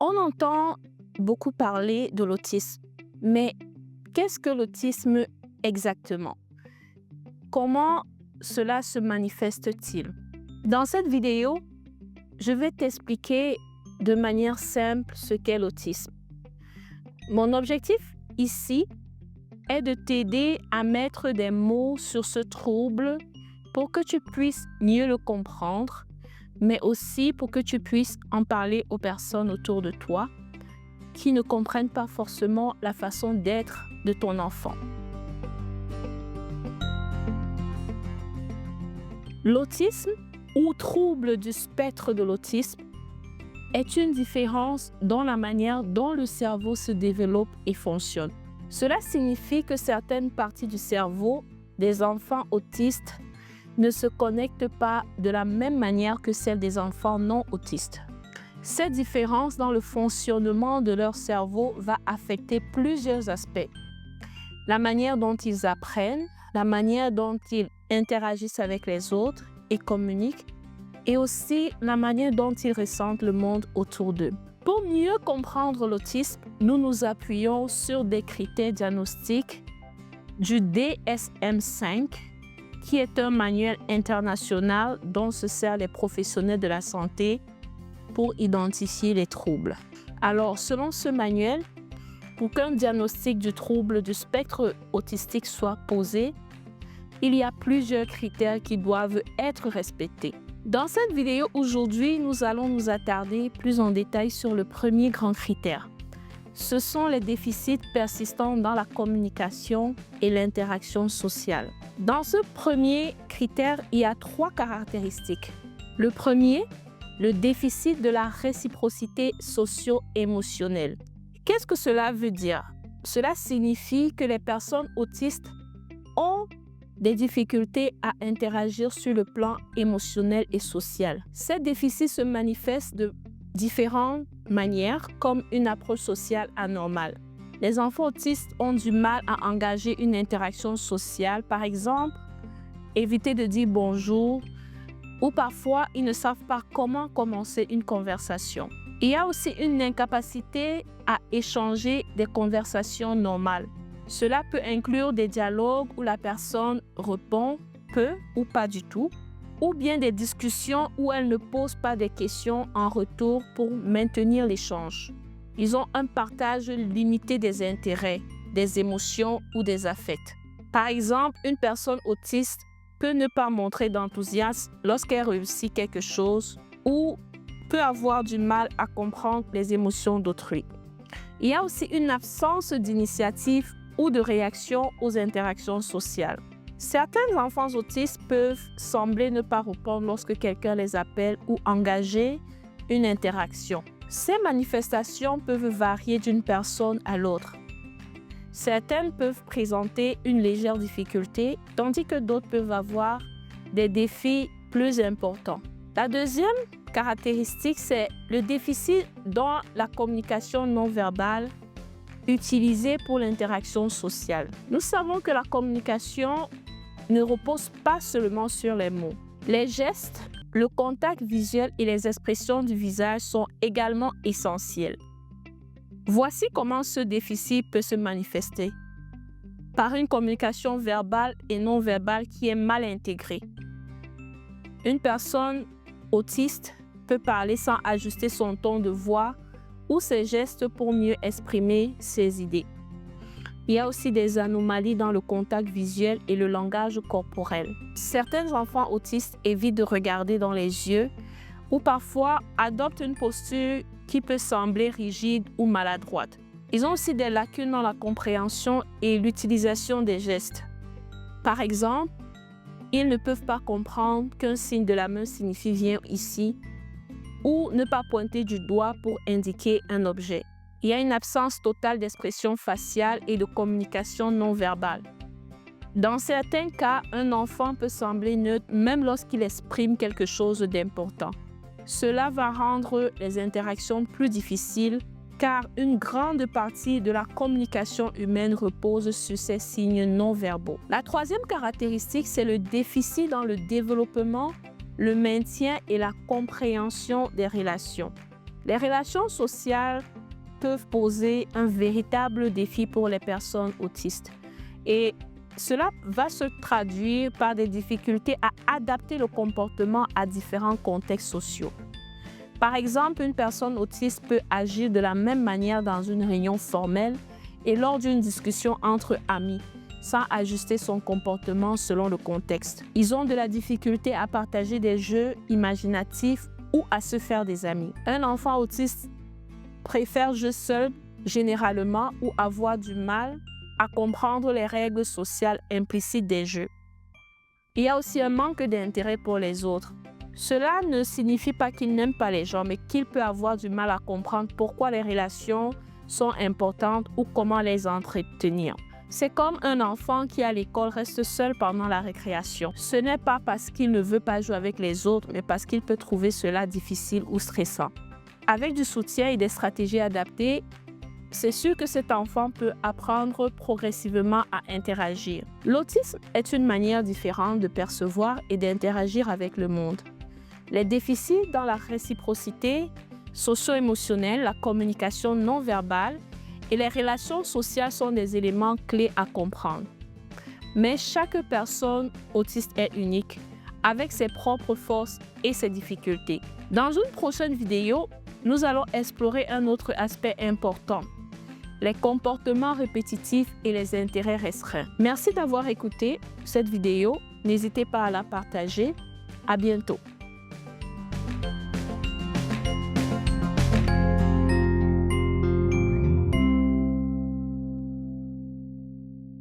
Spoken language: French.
On entend beaucoup parler de l'autisme, mais qu'est-ce que l'autisme exactement? Comment cela se manifeste-t-il? Dans cette vidéo, je vais t'expliquer de manière simple ce qu'est l'autisme. Mon objectif ici est de t'aider à mettre des mots sur ce trouble pour que tu puisses mieux le comprendre, mais aussi pour que tu puisses en parler aux personnes autour de toi qui ne comprennent pas forcément la façon d'être de ton enfant. L'autisme ou trouble du spectre de l'autisme est une différence dans la manière dont le cerveau se développe et fonctionne. Cela signifie que certaines parties du cerveau des enfants autistes ne se connectent pas de la même manière que celles des enfants non autistes. Cette différence dans le fonctionnement de leur cerveau va affecter plusieurs aspects. La manière dont ils apprennent, la manière dont ils interagissent avec les autres et communiquent, et aussi la manière dont ils ressentent le monde autour d'eux. Pour mieux comprendre l'autisme, nous nous appuyons sur des critères diagnostiques du DSM-5, qui est un manuel international dont se servent les professionnels de la santé pour identifier les troubles. Alors, selon ce manuel, pour qu'un diagnostic du trouble du spectre autistique soit posé, il y a plusieurs critères qui doivent être respectés. Dans cette vidéo aujourd'hui, nous allons nous attarder plus en détail sur le premier grand critère. Ce sont les déficits persistants dans la communication et l'interaction sociale. Dans ce premier critère, il y a 3 caractéristiques. Le premier, le déficit de la réciprocité socio-émotionnelle. Qu'est-ce que cela veut dire? Cela signifie que les personnes autistes ont des difficultés à interagir sur le plan émotionnel et social. Ces déficits se manifestent de différentes manières, comme une approche sociale anormale. Les enfants autistes ont du mal à engager une interaction sociale, par exemple, éviter de dire bonjour, ou parfois ils ne savent pas comment commencer une conversation. Il y a aussi une incapacité à échanger des conversations normales. Cela peut inclure des dialogues où la personne répond peu ou pas du tout, ou bien des discussions où elle ne pose pas des questions en retour pour maintenir l'échange. Ils ont un partage limité des intérêts, des émotions ou des affects. Par exemple, une personne autiste peut ne pas montrer d'enthousiasme lorsqu'elle réussit quelque chose ou peut avoir du mal à comprendre les émotions d'autrui. Il y a aussi une absence d'initiative ou de réaction aux interactions sociales. Certains enfants autistes peuvent sembler ne pas répondre lorsque quelqu'un les appelle ou engager une interaction. Ces manifestations peuvent varier d'une personne à l'autre. Certaines peuvent présenter une légère difficulté, tandis que d'autres peuvent avoir des défis plus importants. La deuxième caractéristique, c'est le déficit dans la communication non verbale utilisée pour l'interaction sociale. Nous savons que la communication ne repose pas seulement sur les mots. Les gestes, le contact visuel et les expressions du visage sont également essentiels. Voici comment ce déficit peut se manifester. Par une communication verbale et non verbale qui est mal intégrée. Une personne autiste peut parler sans ajuster son ton de voix ou ses gestes pour mieux exprimer ses idées. Il y a aussi des anomalies dans le contact visuel et le langage corporel. Certains enfants autistes évitent de regarder dans les yeux ou parfois adoptent une posture qui peut sembler rigide ou maladroite. Ils ont aussi des lacunes dans la compréhension et l'utilisation des gestes. Par exemple, ils ne peuvent pas comprendre qu'un signe de la main signifie « viens ici » ou ne pas pointer du doigt pour indiquer un objet. Il y a une absence totale d'expression faciale et de communication non verbale. Dans certains cas, un enfant peut sembler neutre même lorsqu'il exprime quelque chose d'important. Cela va rendre les interactions plus difficiles car une grande partie de la communication humaine repose sur ces signes non verbaux. La troisième caractéristique, c'est le déficit dans le développement, le maintien et la compréhension des relations. Les relations sociales peuvent poser un véritable défi pour les personnes autistes. Et cela va se traduire par des difficultés à adapter le comportement à différents contextes sociaux. Par exemple, une personne autiste peut agir de la même manière dans une réunion formelle et lors d'une discussion entre amis, sans ajuster son comportement selon le contexte. Ils ont de la difficulté à partager des jeux imaginatifs ou à se faire des amis. Un enfant autiste préfère jouer seul généralement ou avoir du mal à comprendre les règles sociales implicites des jeux. Il y a aussi un manque d'intérêt pour les autres. Cela ne signifie pas qu'il n'aime pas les gens, mais qu'il peut avoir du mal à comprendre pourquoi les relations sont importantes ou comment les entretenir. C'est comme un enfant qui à l'école reste seul pendant la récréation. Ce n'est pas parce qu'il ne veut pas jouer avec les autres, mais parce qu'il peut trouver cela difficile ou stressant. Avec du soutien et des stratégies adaptées, c'est sûr que cet enfant peut apprendre progressivement à interagir. L'autisme est une manière différente de percevoir et d'interagir avec le monde. Les déficits dans la réciprocité socio-émotionnelle, la communication non verbale et les relations sociales sont des éléments clés à comprendre. Mais chaque personne autiste est unique, avec ses propres forces et ses difficultés. Dans une prochaine vidéo, nous allons explorer un autre aspect important, les comportements répétitifs et les intérêts restreints. Merci d'avoir écouté cette vidéo. N'hésitez pas à la partager. À bientôt.